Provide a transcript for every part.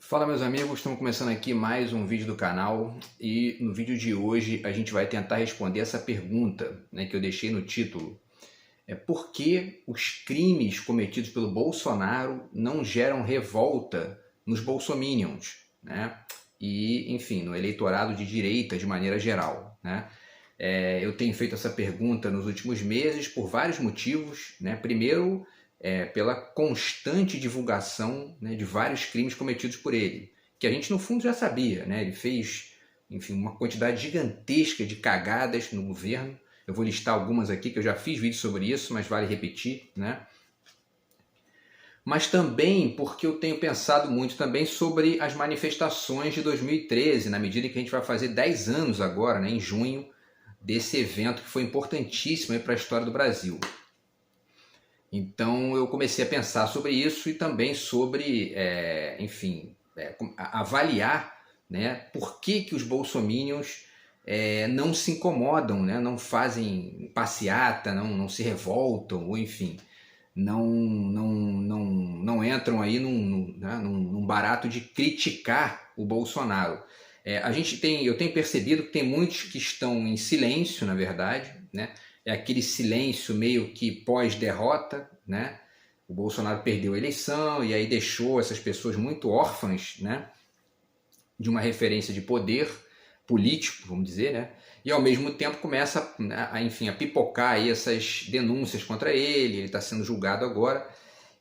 Fala meus amigos, estamos começando aqui mais um vídeo do canal e no vídeo de hoje a gente vai tentar responder essa pergunta, que eu deixei no título. Por que os crimes cometidos pelo Bolsonaro não geram revolta nos bolsominions, né? E, enfim, no eleitorado de direita de maneira geral, né? Eu tenho feito essa pergunta nos últimos meses por vários motivos, né? Primeiro, pela constante divulgação, né, de vários crimes cometidos por ele, que a gente no fundo já sabia, né? Ele fez, enfim, uma quantidade gigantesca de cagadas no governo. Eu vou listar algumas aqui que eu já fiz vídeo sobre isso, mas vale repetir, né? Mas também porque eu tenho pensado muito também sobre as manifestações de 2013, na medida em que a gente vai fazer 10 anos agora, né, em junho, desse evento que foi importantíssimo para a história do Brasil. Então eu comecei a pensar sobre isso e também sobre, avaliar, né, por que os bolsominions não se incomodam, né, não fazem passeata, não se revoltam, ou enfim, não entram aí num barato de criticar o Bolsonaro. Eu tenho percebido que tem muitos que estão em silêncio, na verdade, né? É aquele silêncio meio que pós-derrota, né? O Bolsonaro perdeu a eleição e aí deixou essas pessoas muito órfãs, né, de uma referência de poder político, vamos dizer, né? E ao mesmo tempo começa a pipocar aí essas denúncias contra ele está sendo julgado agora,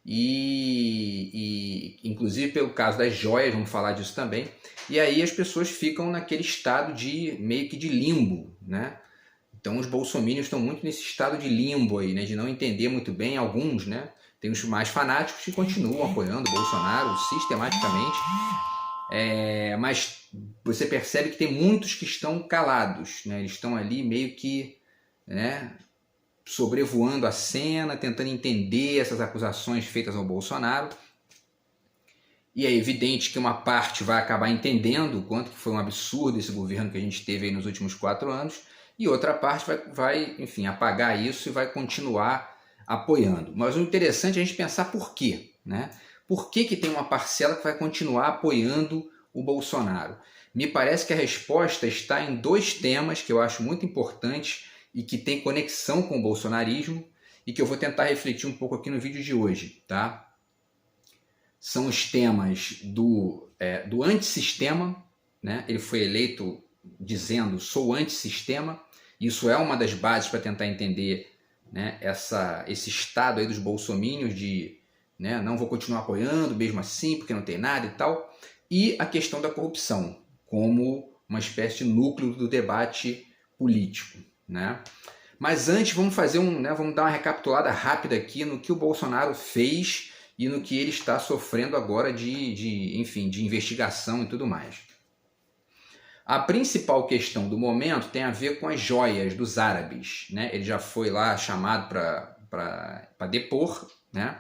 e inclusive pelo caso das joias, vamos falar disso também, e aí as pessoas ficam naquele estado de meio que de limbo, né? Então os bolsominions estão muito nesse estado de limbo aí, né, de não entender muito bem, alguns, né? Tem os mais fanáticos que continuam apoiando o Bolsonaro sistematicamente, mas você percebe que tem muitos que estão calados, né? Eles estão ali meio que, né, sobrevoando a cena, tentando entender essas acusações feitas ao Bolsonaro. E é evidente que uma parte vai acabar entendendo o quanto que foi um absurdo esse governo que a gente teve aí nos últimos 4 anos, e outra parte vai apagar isso e vai continuar apoiando. Mas o interessante é a gente pensar por quê, né? Por que tem uma parcela que vai continuar apoiando o Bolsonaro? Me parece que a resposta está em 2 temas que eu acho muito importantes e que tem conexão com o bolsonarismo e que eu vou tentar refletir um pouco aqui no vídeo de hoje, tá? São os temas do antissistema, né? Ele foi eleito dizendo sou antissistema. Isso é uma das bases para tentar entender, né, esse estado aí dos bolsominions de, né, não vou continuar apoiando mesmo assim porque não tem nada e tal. E a questão da corrupção como uma espécie de núcleo do debate político, né? Mas antes vamos dar uma recapitulada rápida aqui no que o Bolsonaro fez e no que ele está sofrendo agora de investigação e tudo mais. A principal questão do momento tem a ver com as joias dos árabes, né? Ele já foi lá chamado para depor, né?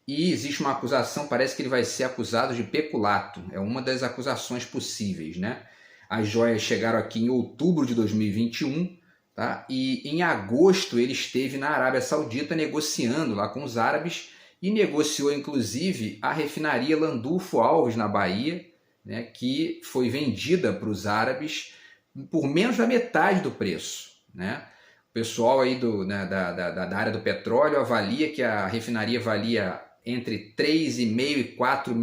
E existe uma acusação, parece que ele vai ser acusado de peculato, é uma das acusações possíveis, né? As joias chegaram aqui em outubro de 2021, tá? E em agosto ele esteve na Arábia Saudita negociando lá com os árabes e negociou inclusive a refinaria Landulfo Alves na Bahia, né, que foi vendida para os árabes por menos da metade do preço, né? O pessoal aí da área do petróleo avalia que a refinaria valia entre 3,5 e 4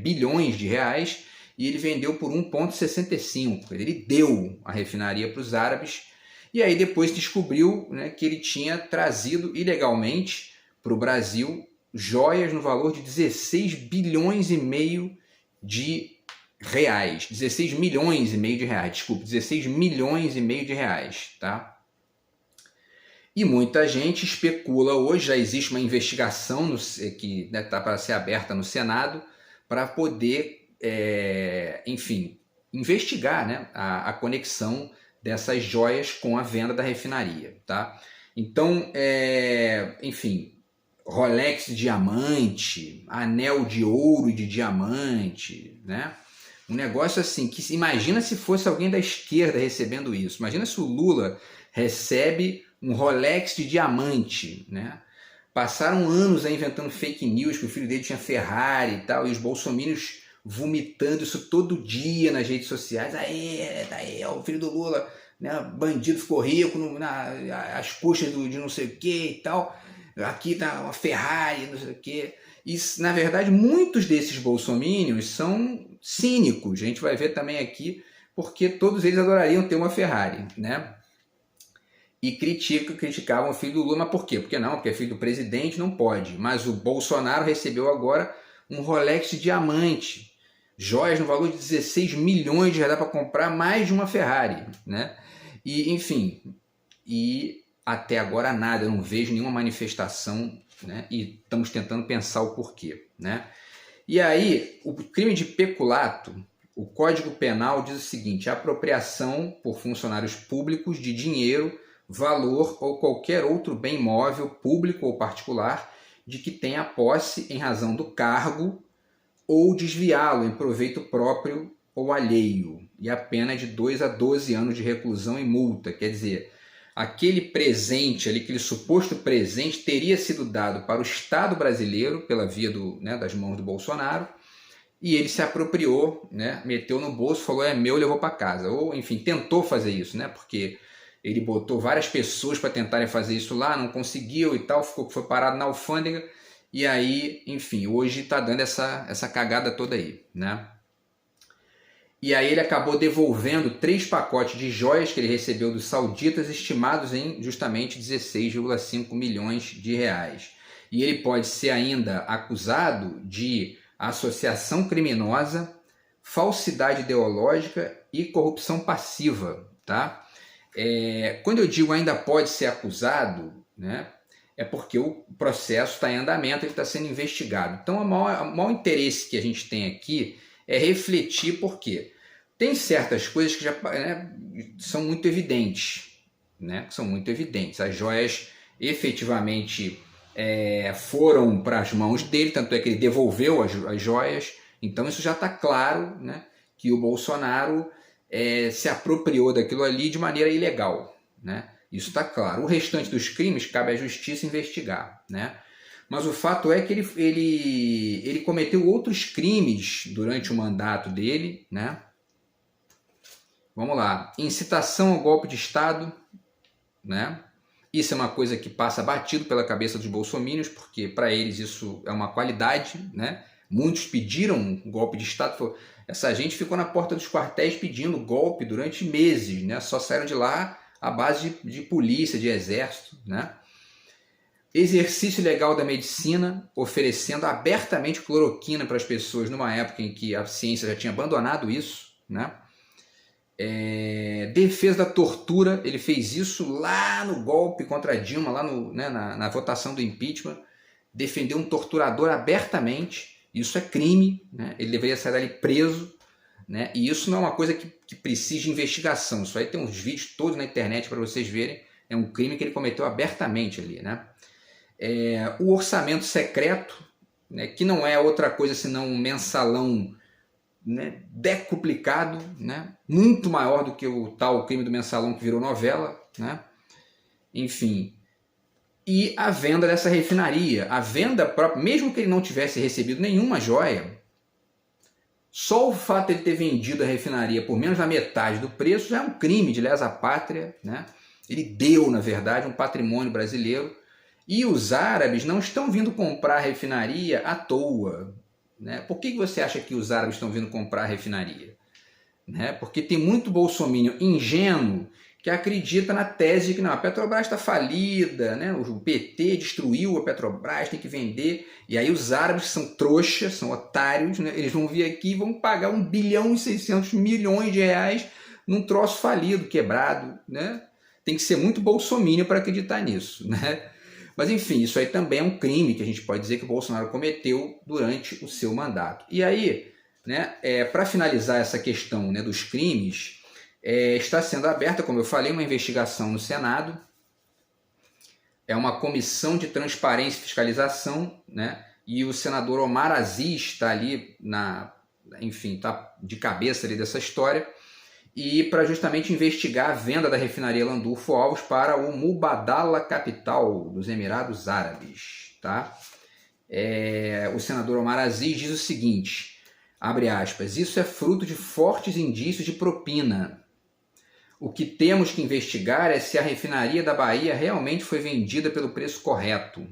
bilhões de reais e ele vendeu por 1,65. Ele deu a refinaria para os árabes e aí depois descobriu, né, que ele tinha trazido ilegalmente para o Brasil joias no valor de 16 bilhões e meio de reais, 16 milhões e meio de reais, desculpa, 16 milhões e meio de reais, tá? E muita gente especula hoje, já existe uma investigação que está para ser aberta no Senado para poder, investigar, né, a conexão dessas joias com a venda da refinaria, tá? Então, Rolex de diamante, anel de ouro e de diamante, né? Um negócio assim, que imagina se fosse alguém da esquerda recebendo isso. Imagina se o Lula recebe um Rolex de diamante, né? Passaram anos aí inventando fake news que o filho dele tinha Ferrari e tal, e os bolsominions vomitando isso todo dia nas redes sociais. Aí, o filho do Lula, né, bandido ficou rico às custas de não sei o que e tal. Aqui tá uma Ferrari, não sei o que. E, na verdade, muitos desses bolsominions são cínicos. A gente vai ver também aqui, porque todos eles adorariam ter uma Ferrari, né? E criticavam o filho do Lula. Mas por quê? Porque não, porque é filho do presidente, não pode. Mas o Bolsonaro recebeu agora um Rolex de diamante, joias no valor de 16 milhões de reais para comprar mais de uma Ferrari, né? E, enfim, até agora nada, eu não vejo nenhuma manifestação, né? E estamos tentando pensar o porquê, né? E aí, o crime de peculato, o Código Penal diz o seguinte: apropriação por funcionários públicos de dinheiro, valor ou qualquer outro bem móvel, público ou particular, de que tenha posse em razão do cargo ou desviá-lo em proveito próprio ou alheio, e a pena de 2 a 12 anos de reclusão e multa. Quer dizer, aquele presente ali, aquele suposto presente, teria sido dado para o Estado brasileiro pela via das mãos do Bolsonaro, e ele se apropriou, né, meteu no bolso, falou é meu, levou para casa. Ou, enfim, tentou fazer isso, né, porque ele botou várias pessoas para tentarem fazer isso lá, não conseguiu e tal, foi parado na alfândega, e aí, enfim, hoje está dando essa cagada toda aí, né? E aí ele acabou devolvendo 3 pacotes de joias que ele recebeu dos sauditas, estimados em justamente 16,5 milhões de reais. E ele pode ser ainda acusado de associação criminosa, falsidade ideológica e corrupção passiva, tá? Quando eu digo ainda pode ser acusado, né, é porque o processo está em andamento, ele está sendo investigado. Então, o maior interesse que a gente tem aqui é refletir, porque tem certas coisas que já, né, são muito evidentes, né? São muito evidentes. As joias efetivamente foram para as mãos dele, tanto é que ele devolveu as joias. Então isso já está claro, né, que o Bolsonaro se apropriou daquilo ali de maneira ilegal, né? Isso está claro. O restante dos crimes cabe à justiça investigar, né? Mas o fato é que ele cometeu outros crimes durante o mandato dele, né? Vamos lá. Incitação ao golpe de Estado, né? Isso é uma coisa que passa batido pela cabeça dos bolsominions, porque para eles isso é uma qualidade, né? Muitos pediram um golpe de Estado. Essa gente ficou na porta dos quartéis pedindo golpe durante meses, né? Só saíram de lá à base de polícia, de exército, né? Exercício ilegal da medicina, oferecendo abertamente cloroquina para as pessoas numa época em que a ciência já tinha abandonado isso, né? Defesa da tortura, ele fez isso lá no golpe contra Dilma, lá na votação do impeachment, defendeu um torturador abertamente. Isso é crime, né? Ele deveria sair dali preso, né? E isso não é uma coisa que precisa de investigação. Isso aí tem uns vídeos todos na internet para vocês verem. É um crime que ele cometeu abertamente ali, né? O orçamento secreto, né? Que não é outra coisa senão um mensalão, né, decuplicado, né? Muito maior do que o tal crime do mensalão que virou novela, né? Enfim. E a venda dessa refinaria, a venda própria, mesmo que ele não tivesse recebido nenhuma joia, só o fato de ele ter vendido a refinaria por menos da metade do preço já é um crime de lesa pátria, né? Ele deu, na verdade, um patrimônio brasileiro, e os árabes não estão vindo comprar a refinaria à toa, né? Por que você acha que os árabes estão vindo comprar a refinaria? Né? Porque tem muito bolsominion ingênuo que acredita na tese de que não, a Petrobras está falida, né? O PT destruiu a Petrobras, tem que vender. E aí os árabes são trouxas, são otários, né? Eles vão vir aqui e vão pagar 1 bilhão e 600 milhões de reais num troço falido, quebrado, né? Tem que ser muito bolsominion para acreditar nisso, né? Mas enfim, isso aí também é um crime que a gente pode dizer que o Bolsonaro cometeu durante o seu mandato. E aí, né, para finalizar essa questão, né, dos crimes, está sendo aberta, como eu falei, uma investigação no Senado. É uma comissão de transparência e fiscalização, né, e o senador Omar Aziz está ali, enfim, está de cabeça ali dessa história, e para justamente investigar a venda da refinaria Landulfo Alves para o Mubadala Capital dos Emirados Árabes, tá? O senador Omar Aziz diz o seguinte: abre aspas, isso é fruto de fortes indícios de propina. O que temos que investigar é se a refinaria da Bahia realmente foi vendida pelo preço correto.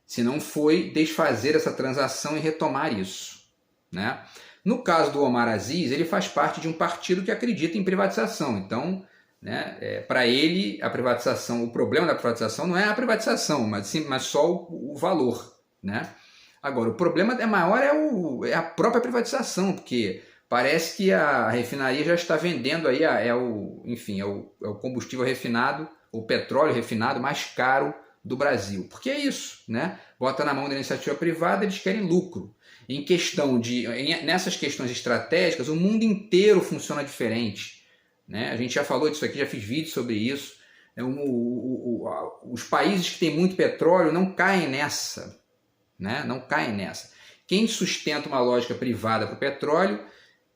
Se não foi, desfazer essa transação e retomar isso, né? No caso do Omar Aziz, ele faz parte de um partido que acredita em privatização. Então, né, para ele, a privatização, o problema da privatização não é a privatização, mas só o valor, né? Agora, o problema maior é a própria privatização, porque parece que a refinaria já está vendendo aí, é o combustível refinado, o petróleo refinado mais caro do Brasil. Porque é isso, né? Bota na mão da iniciativa privada, eles querem lucro. Nessas questões estratégicas, o mundo inteiro funciona diferente, né? A gente já falou disso aqui, já fiz vídeo sobre isso. Os países que têm muito petróleo não caem nessa, né? Não caem nessa. Quem sustenta uma lógica privada para o petróleo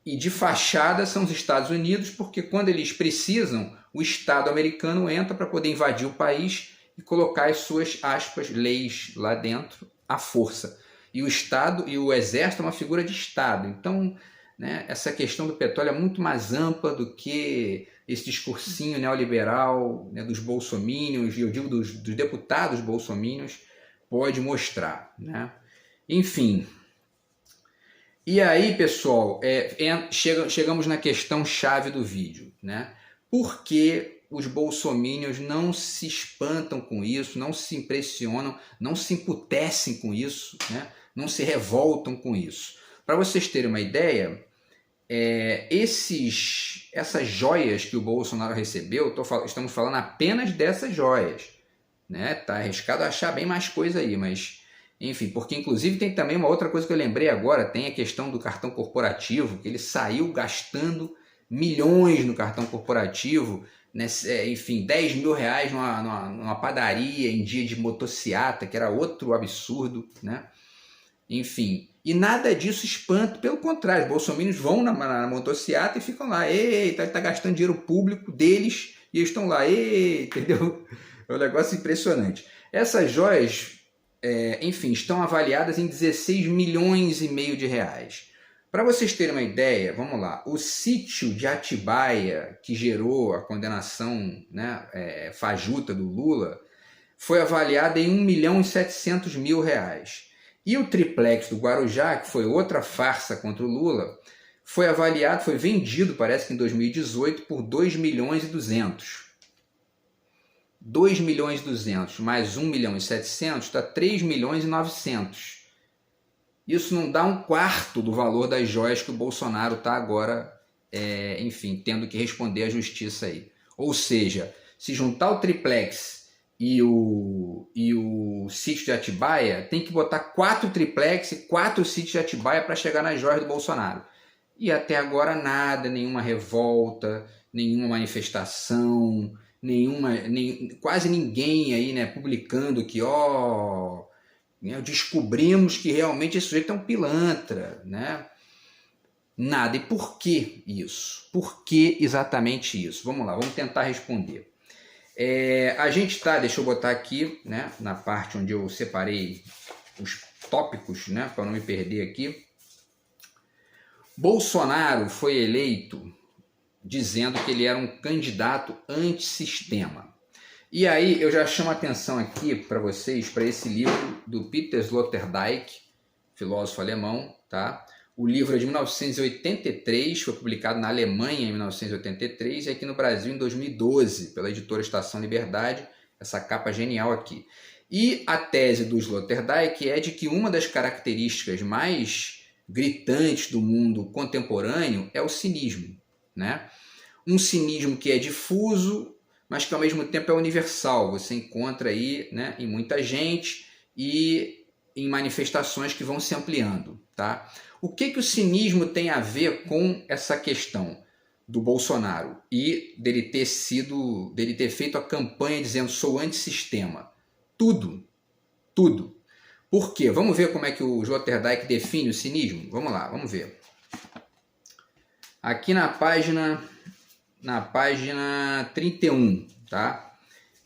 e de fachada são os Estados Unidos, porque quando eles precisam, o Estado americano entra para poder invadir o país e colocar as suas, aspas, leis lá dentro à força. E o Estado e o Exército é uma figura de Estado. Então, né, essa questão do petróleo é muito mais ampla do que esse discursinho neoliberal, né, dos bolsomínios, e eu digo dos deputados bolsomínios, pode mostrar, né? Enfim. E aí, pessoal, chegamos na questão chave do vídeo, né? Por que os bolsomínios não se espantam com isso, não se impressionam, não se emputecem com isso, né? Não se revoltam com isso? Para vocês terem uma ideia, essas joias que o Bolsonaro recebeu, estamos falando apenas dessas joias, né? Tá arriscado achar bem mais coisa aí, mas enfim, porque inclusive tem também uma outra coisa que eu lembrei agora, tem a questão do cartão corporativo, que ele saiu gastando milhões no cartão corporativo, né? Enfim, 10 mil reais numa padaria em dia de motociata, que era outro absurdo, né? Enfim, e nada disso espanta, pelo contrário, os bolsominions vão na motociata e ficam lá, eita, tá gastando dinheiro público deles, e eles estão lá, entendeu? É um negócio impressionante. Essas joias, enfim, estão avaliadas em 16 milhões e meio de reais. Para vocês terem uma ideia, vamos lá, o sítio de Atibaia, que gerou a condenação, né, fajuta do Lula, foi avaliado em 1.700.000 reais. E o triplex do Guarujá, que foi outra farsa contra o Lula, foi vendido, parece que em 2018, por 2.200.000. 2.200.000 mais 1.700.000 dá 3.900.000. Isso não dá um quarto do valor das joias que o Bolsonaro está agora, enfim, tendo que responder à justiça aí. Ou seja, se juntar o triplex e o sítio de Atibaia, tem que botar 4 triplex e 4 sítios de Atibaia para chegar nas joias do Bolsonaro. E até agora nada, nenhuma revolta, nenhuma manifestação, quase ninguém aí, né, publicando que, descobrimos que realmente esse sujeito é um pilantra, né? Nada. E por que isso? Por que exatamente isso? Vamos lá, vamos tentar responder. A gente está, deixa eu botar aqui, né, na parte onde eu separei os tópicos, né, para não me perder aqui. Bolsonaro foi eleito dizendo que ele era um candidato antissistema. E aí eu já chamo a atenção aqui para vocês, para esse livro do Peter Sloterdijk, filósofo alemão, tá? O livro é de 1983, foi publicado na Alemanha em 1983 e aqui no Brasil em 2012, pela editora Estação Liberdade, essa capa genial aqui. E a tese do Sloterdijk é de que uma das características mais gritantes do mundo contemporâneo é o cinismo, né? Um cinismo que é difuso, mas que ao mesmo tempo é universal. Você encontra aí, né, em muita gente e em manifestações que vão se ampliando, tá? O que o cinismo tem a ver com essa questão do Bolsonaro e dele ter feito a campanha dizendo sou antissistema? Tudo. Por quê? Vamos ver como é que o Sloterdijk define o cinismo? Vamos lá, vamos ver. Aqui na página 31, tá?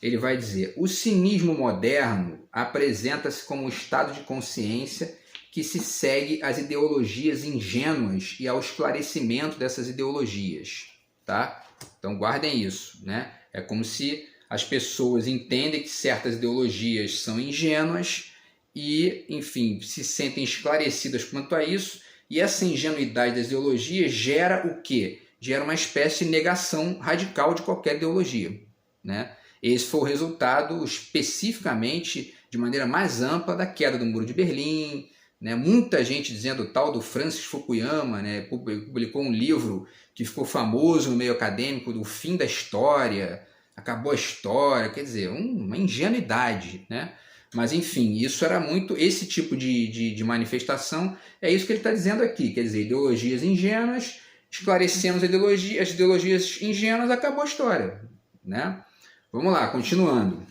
Ele vai dizer: o cinismo moderno apresenta-se como um estado de consciência que se segue às ideologias ingênuas e ao esclarecimento dessas ideologias, tá? Então guardem isso, né? É como se as pessoas entendem que certas ideologias são ingênuas e, enfim, se sentem esclarecidas quanto a isso, e essa ingenuidade das ideologias gera o quê? Gera uma espécie de negação radical de qualquer ideologia, né? Esse foi o resultado, especificamente, de maneira mais ampla, da queda do Muro de Berlim, né? Muita gente dizendo, o tal do Francis Fukuyama, né? Publicou um livro que ficou famoso no meio acadêmico, do fim da história, acabou a história, quer dizer, uma ingenuidade, né? Mas enfim, isso era muito, esse tipo de manifestação, é isso que ele está dizendo aqui, quer dizer, ideologias ingênuas, esclarecemos as ideologias ingênuas, acabou a história, né? Vamos lá, continuando.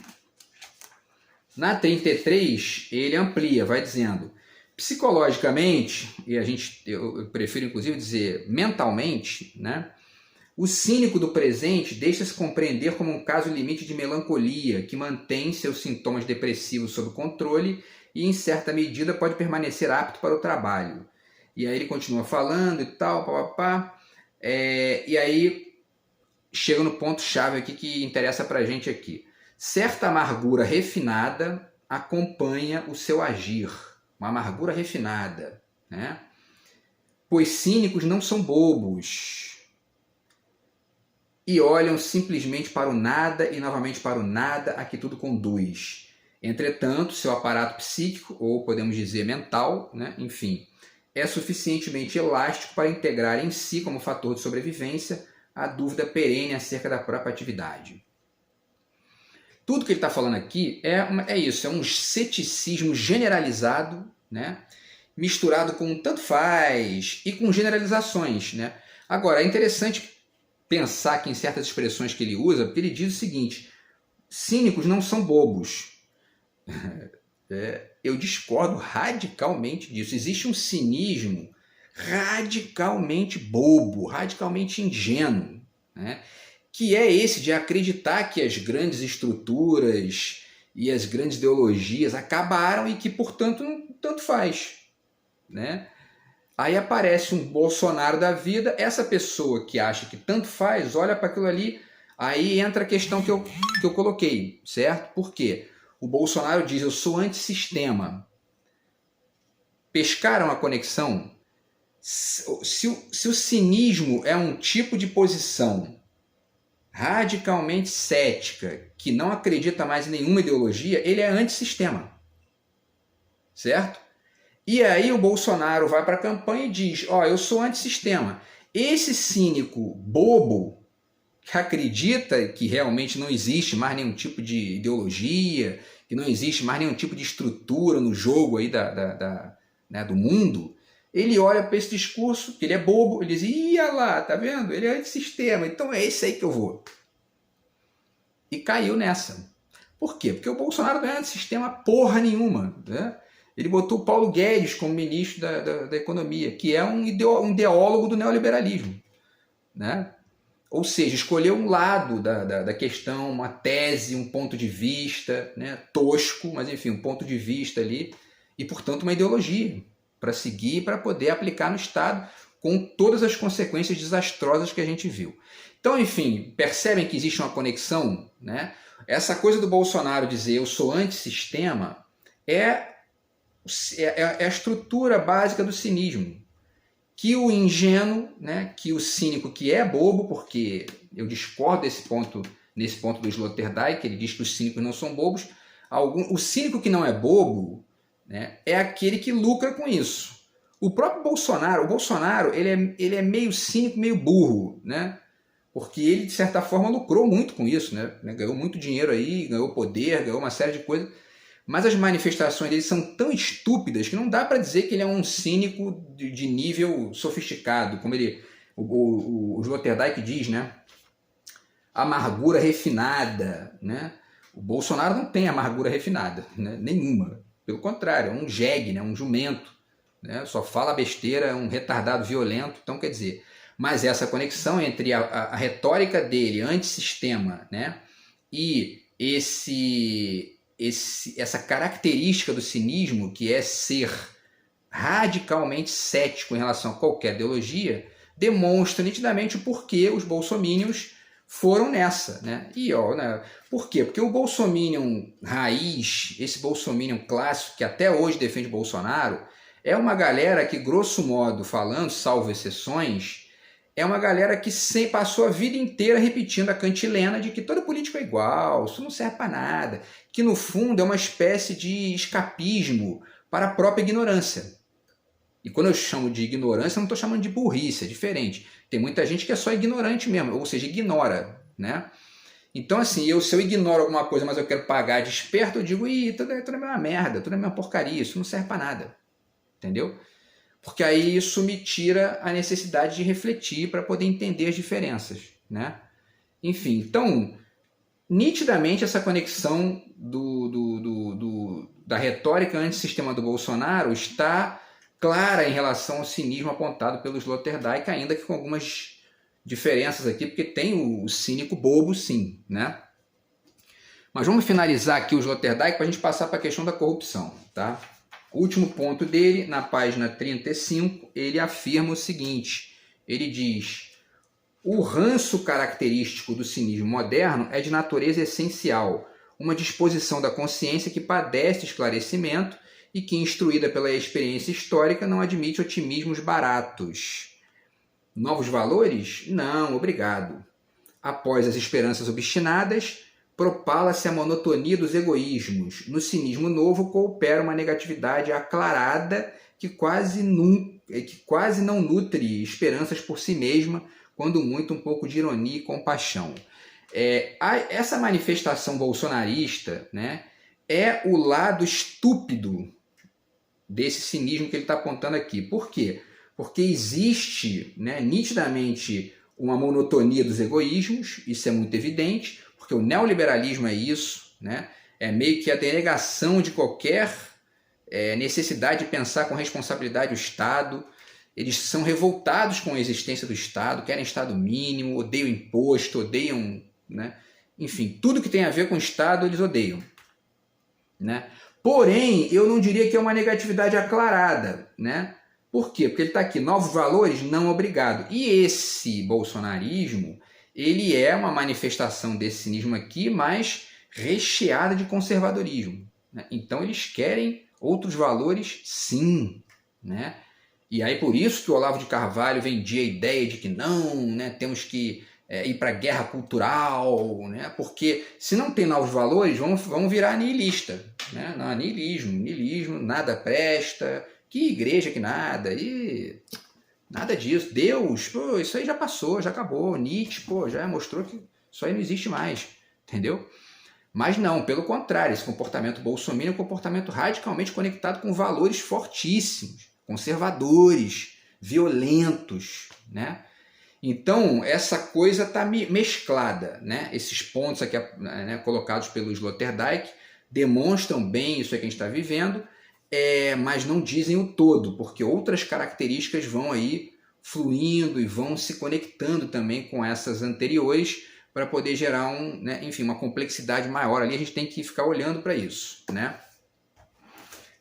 Na 33, ele amplia, vai dizendo, psicologicamente, e eu prefiro inclusive dizer mentalmente, né? O cínico do presente deixa-se compreender como um caso limite de melancolia que mantém seus sintomas depressivos sob controle e, em certa medida, pode permanecer apto para o trabalho. E aí ele continua falando e tal, papapá. E aí chega no ponto-chave aqui que interessa para a gente aqui. Certa amargura refinada acompanha o seu agir. Uma amargura refinada, né? Pois cínicos não são bobos e olham simplesmente para o nada e novamente para o nada a que tudo conduz. Entretanto, seu aparato psíquico, ou podemos dizer mental, né? Enfim, é suficientemente elástico para integrar em si, como fator de sobrevivência, a dúvida perene acerca da própria atividade. Tudo que ele está falando aqui é isso, é um ceticismo generalizado, né? Misturado com tanto faz e com generalizações, né? Agora, é interessante pensar aqui em certas expressões que ele usa, porque ele diz o seguinte, cínicos não são bobos. Eu discordo radicalmente disso. Existe um cinismo radicalmente bobo, radicalmente ingênuo, né? Que é esse de acreditar que as grandes estruturas e as grandes ideologias acabaram e que, portanto, tanto faz, né? Aí aparece um Bolsonaro da vida, essa pessoa que acha que tanto faz, olha para aquilo ali, aí entra a questão que eu coloquei, certo? Por quê? O Bolsonaro diz, eu sou antissistema. Pescaram a conexão? Se o cinismo é um tipo de posição radicalmente cética, que não acredita mais em nenhuma ideologia, ele é antissistema, certo? E aí o Bolsonaro vai para a campanha e diz, eu sou antissistema. Esse cínico bobo, que acredita que realmente não existe mais nenhum tipo de ideologia, que não existe mais nenhum tipo de estrutura no jogo aí né, do mundo, ele olha para esse discurso, que ele é bobo, ele diz, ia lá, tá vendo? Ele é antissistema, então é esse aí que eu vou. E caiu nessa. Por quê? Porque o Bolsonaro não é antissistema porra nenhuma, né? Ele botou o Paulo Guedes como ministro da Economia, que é um ideólogo do neoliberalismo, né? Ou seja, escolheu um lado da questão, uma tese, um ponto de vista, né? Tosco, mas enfim, um ponto de vista ali, e portanto uma ideologia para seguir, para poder aplicar no Estado com todas as consequências desastrosas que a gente viu. Então, enfim, percebem que existe uma conexão, né? Essa coisa do Bolsonaro dizer eu sou antissistema é a estrutura básica do cinismo. Que o ingênuo, né, que o cínico que é bobo, porque eu discordo nesse ponto do Sloterdijk, que ele diz que os cínicos não são bobos, o cínico que não é bobo, né, é aquele que lucra com isso. O próprio Bolsonaro, ele é meio cínico, meio burro, né? Porque ele, de certa forma, lucrou muito com isso, né? Ganhou muito dinheiro aí, ganhou poder, ganhou uma série de coisas. Mas as manifestações dele são tão estúpidas que não dá para dizer que ele é um cínico de nível sofisticado, como o Sloterdijk diz, né? Amargura refinada, né? O Bolsonaro não tem amargura refinada, né? Nenhuma. Pelo contrário, é um jegue, né? Um jumento, né? Só fala besteira, é um retardado violento. Então, quer dizer, mas essa conexão entre a retórica dele, antissistema, né? E essa característica do cinismo, que é ser radicalmente cético em relação a qualquer ideologia, demonstra nitidamente o porquê os bolsominions foram nessa, né? E ó, né? Por quê? Porque o bolsominion raiz, esse bolsominion clássico que até hoje defende Bolsonaro, é uma galera que, grosso modo falando, salvo exceções, é uma galera que sempre passou a vida inteira repetindo a cantilena de que todo político é igual, isso não serve para nada, que no fundo é uma espécie de escapismo para a própria ignorância. E quando eu chamo de ignorância, eu não estou chamando de burrice, é diferente. Tem muita gente que é só ignorante mesmo, ou seja, ignora, né? Então, assim, se eu ignoro alguma coisa, mas eu quero pagar de esperto, eu digo, tudo é a mesma merda, tudo é a mesma porcaria, isso não serve para nada. Entendeu? Porque aí isso me tira a necessidade de refletir para poder entender as diferenças, né? Enfim, então, nitidamente essa conexão da retórica antissistema do Bolsonaro está clara em relação ao cinismo apontado pelo Sloterdijk, ainda que com algumas diferenças aqui, porque tem o cínico bobo, sim, né? Mas vamos finalizar aqui o Sloterdijk para a gente passar para a questão da corrupção, tá? O último ponto dele, na página 35, ele afirma o seguinte, ele diz: o ranço característico do cinismo moderno é de natureza essencial, uma disposição da consciência que padece esclarecimento e que, instruída pela experiência histórica, não admite otimismos baratos. Novos valores? Não, obrigado. Após as esperanças obstinadas, propala-se a monotonia dos egoísmos. No cinismo novo coopera uma negatividade aclarada que quase não nutre esperanças por si mesma, quando muito um pouco de ironia e compaixão. Essa manifestação bolsonarista, né, é o lado estúpido desse cinismo que ele está apontando aqui. Por quê? Porque existe, né, nitidamente uma monotonia dos egoísmos, isso é muito evidente, porque o neoliberalismo é isso, né? É meio que a denegação de qualquer necessidade de pensar com responsabilidade o Estado. Eles são revoltados com a existência do Estado, querem Estado mínimo, odeiam imposto, odeiam, né? Enfim, tudo que tem a ver com o Estado eles odeiam, né? Porém, eu não diria que é uma negatividade aclarada, né? Por quê? Porque ele está aqui, novos valores, não obrigado. E esse bolsonarismo, ele é uma manifestação desse cinismo aqui, mas recheada de conservadorismo, né? Então eles querem outros valores, sim, né? E aí por isso que o Olavo de Carvalho vendia a ideia de que não, né, temos que ir para a guerra cultural, né? Porque se não tem novos valores, vamos virar niilista, né? Não, niilismo, nada presta, que igreja que nada, e nada disso. Deus, pô, isso aí já passou, já acabou. Nietzsche, pô, já mostrou que isso aí não existe mais, entendeu? Mas não, pelo contrário, esse comportamento bolsominion é um comportamento radicalmente conectado com valores fortíssimos, conservadores, violentos, né? Então, essa coisa está mesclada, né? Esses pontos aqui, né, colocados pelo Sloterdijk demonstram bem isso que a gente está vivendo, mas não dizem o todo, porque outras características vão aí fluindo e vão se conectando também com essas anteriores para poder gerar uma complexidade maior. Ali a gente tem que ficar olhando para isso, né?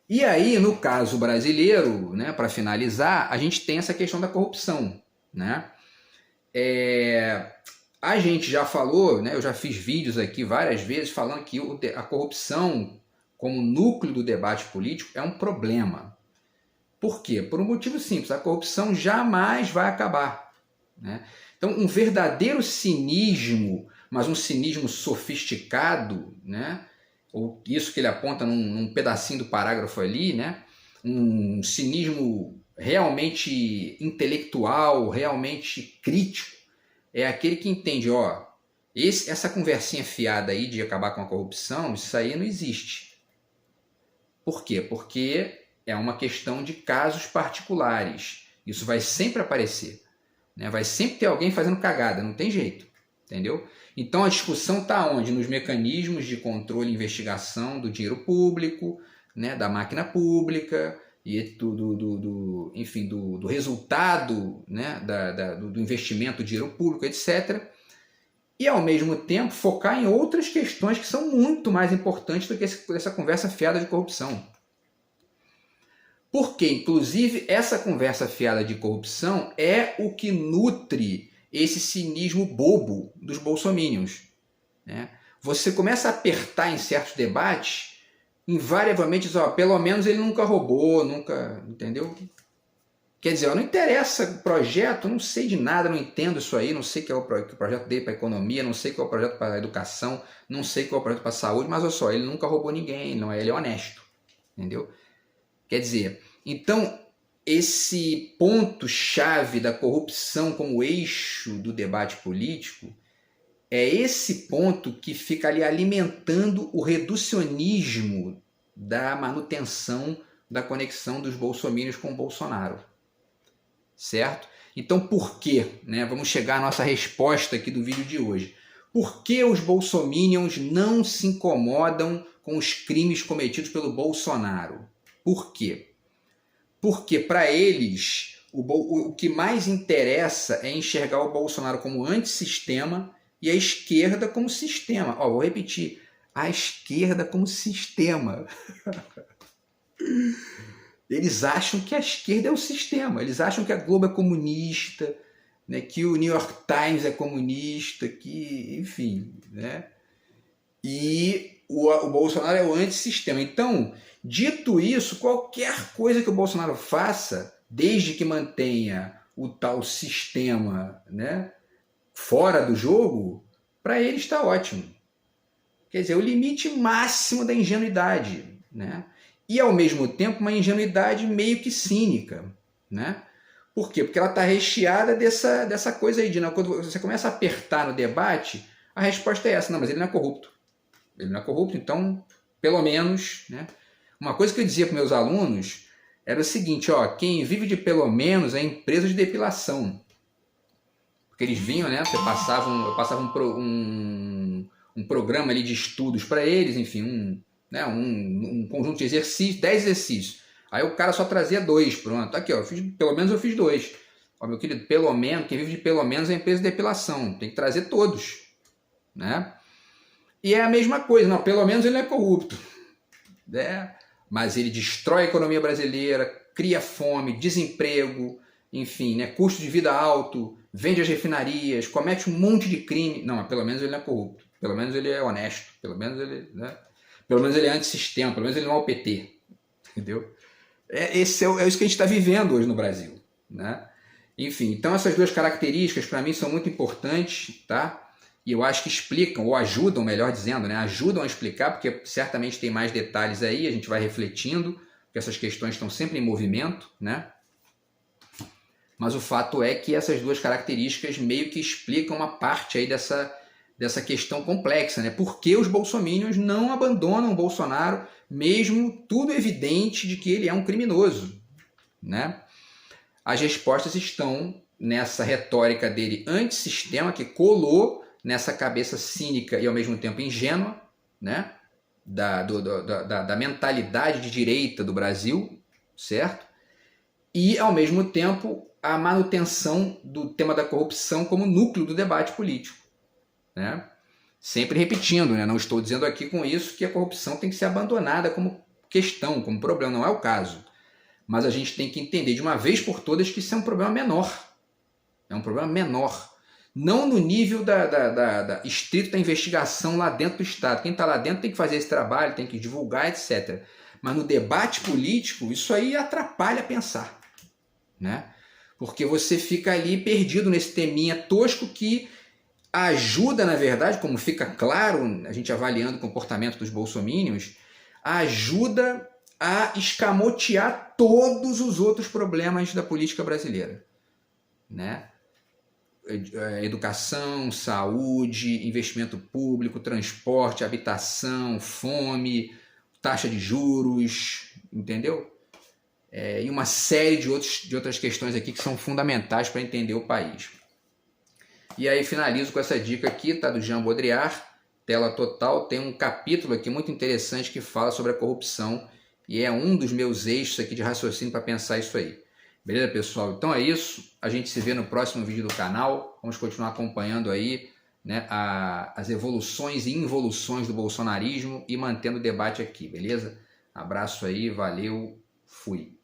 E aí, no caso brasileiro, né, para finalizar, a gente tem essa questão da corrupção, né? A gente já falou, né, eu já fiz vídeos aqui várias vezes falando que a corrupção como núcleo do debate político é um problema. Por quê? Por um motivo simples, a corrupção jamais vai acabar, né? Então, um verdadeiro cinismo, mas um cinismo sofisticado, né? Ou isso que ele aponta num pedacinho do parágrafo ali, né? Um cinismo realmente intelectual, realmente crítico, é aquele que entende, essa conversinha fiada aí de acabar com a corrupção, isso aí não existe. Por quê? Porque é uma questão de casos particulares. Isso vai sempre aparecer, né? Vai sempre ter alguém fazendo cagada, não tem jeito, entendeu? Então a discussão está onde? Nos mecanismos de controle e investigação do dinheiro público, né? Da máquina pública, e do resultado, né, do investimento do dinheiro público, etc. E, ao mesmo tempo, focar em outras questões que são muito mais importantes do que essa conversa fiada de corrupção. Porque, inclusive, essa conversa fiada de corrupção é o que nutre esse cinismo bobo dos bolsominions, né? Você começa a apertar em certos debates, invariavelmente diz, ó, pelo menos ele nunca roubou, nunca, entendeu? Quer dizer, ó, não interessa o projeto, não sei de nada, não entendo isso aí, não sei qual é o projeto dele para a economia, não sei qual é o projeto para a educação, não sei qual é o projeto para a saúde, mas olha só, ele nunca roubou ninguém, não, ele é honesto, entendeu? Quer dizer, então, esse ponto-chave da corrupção como eixo do debate político é esse ponto que fica ali alimentando o reducionismo da manutenção da conexão dos bolsominions com o Bolsonaro. Certo? Então, por quê? Né? Vamos chegar à nossa resposta aqui do vídeo de hoje. Por que os bolsominions não se incomodam com os crimes cometidos pelo Bolsonaro? Por quê? Porque para eles o que mais interessa é enxergar o Bolsonaro como antissistema e a esquerda como sistema. Ó, vou repetir, a esquerda como sistema. Eles acham que a esquerda é o sistema, eles acham que a Globo é comunista, né, que o New York Times é comunista, que, enfim, né? E o Bolsonaro é o antissistema. Então, dito isso, qualquer coisa que o Bolsonaro faça, desde que mantenha o tal sistema, né, fora do jogo, para ele está ótimo. Quer dizer, o limite máximo da ingenuidade, né? E, ao mesmo tempo, uma ingenuidade meio que cínica, né? Por quê? Porque ela está recheada dessa coisa aí, de não, quando você começa a apertar no debate, a resposta é essa, não, mas ele não é corrupto. Ele não é corrupto, então, pelo menos, né? Uma coisa que eu dizia para meus alunos era o seguinte, ó, quem vive de pelo menos é empresa de depilação. Porque eles vinham, né? Eu passava um programa ali de estudos para eles, enfim, um conjunto de exercícios, 10 exercícios. Aí o cara só trazia 2, pronto. Aqui, ó, pelo menos eu fiz 2. Ó, meu querido, pelo menos, quem vive de pelo menos é a empresa de depilação. Tem que trazer todos, né? E é a mesma coisa, não, pelo menos ele não é corrupto, né? Mas ele destrói a economia brasileira, cria fome, desemprego, enfim, né? Custo de vida alto, vende as refinarias, comete um monte de crime. Não, mas pelo menos ele não é corrupto, pelo menos ele é honesto, pelo menos ele, né? Pelo menos ele é antissistema, pelo menos ele não é o PT, entendeu? É isso que a gente está vivendo hoje no Brasil, né? Enfim, então essas duas características para mim são muito importantes, tá? E eu acho que explicam, ou ajudam, melhor dizendo, né? Ajudam a explicar, porque certamente tem mais detalhes aí, a gente vai refletindo, porque essas questões estão sempre em movimento, né? Mas o fato é que essas duas características meio que explicam uma parte aí dessa questão complexa, né? Por que os bolsominions não abandonam o Bolsonaro, mesmo tudo evidente de que ele é um criminoso, né? As respostas estão nessa retórica dele antissistema, que colou nessa cabeça cínica e ao mesmo tempo ingênua, né? da mentalidade de direita do Brasil, certo? E, ao mesmo tempo, a manutenção do tema da corrupção como núcleo do debate político, né? Sempre repetindo, né? Não estou dizendo aqui com isso que a corrupção tem que ser abandonada como questão, como problema, não é o caso. Mas a gente tem que entender de uma vez por todas que isso é um problema menor. É um problema menor. Não no nível da estrita investigação lá dentro do Estado. Quem está lá dentro tem que fazer esse trabalho, tem que divulgar, etc. Mas no debate político, isso aí atrapalha pensar, né? Porque você fica ali perdido nesse teminha tosco que ajuda, na verdade, como fica claro, a gente avaliando o comportamento dos bolsominions, ajuda a escamotear todos os outros problemas da política brasileira, né? Educação, saúde, investimento público, transporte, habitação, fome, taxa de juros, entendeu? E uma série de outras questões aqui que são fundamentais para entender o país. E aí finalizo com essa dica aqui, tá, do Jean Baudrillard, Tela Total, tem um capítulo aqui muito interessante que fala sobre a corrupção e é um dos meus eixos aqui de raciocínio para pensar isso aí. Beleza, pessoal? Então é isso. A gente se vê no próximo vídeo do canal. Vamos continuar acompanhando aí, né, as evoluções e involuções do bolsonarismo e mantendo o debate aqui, beleza? Abraço aí, valeu, fui.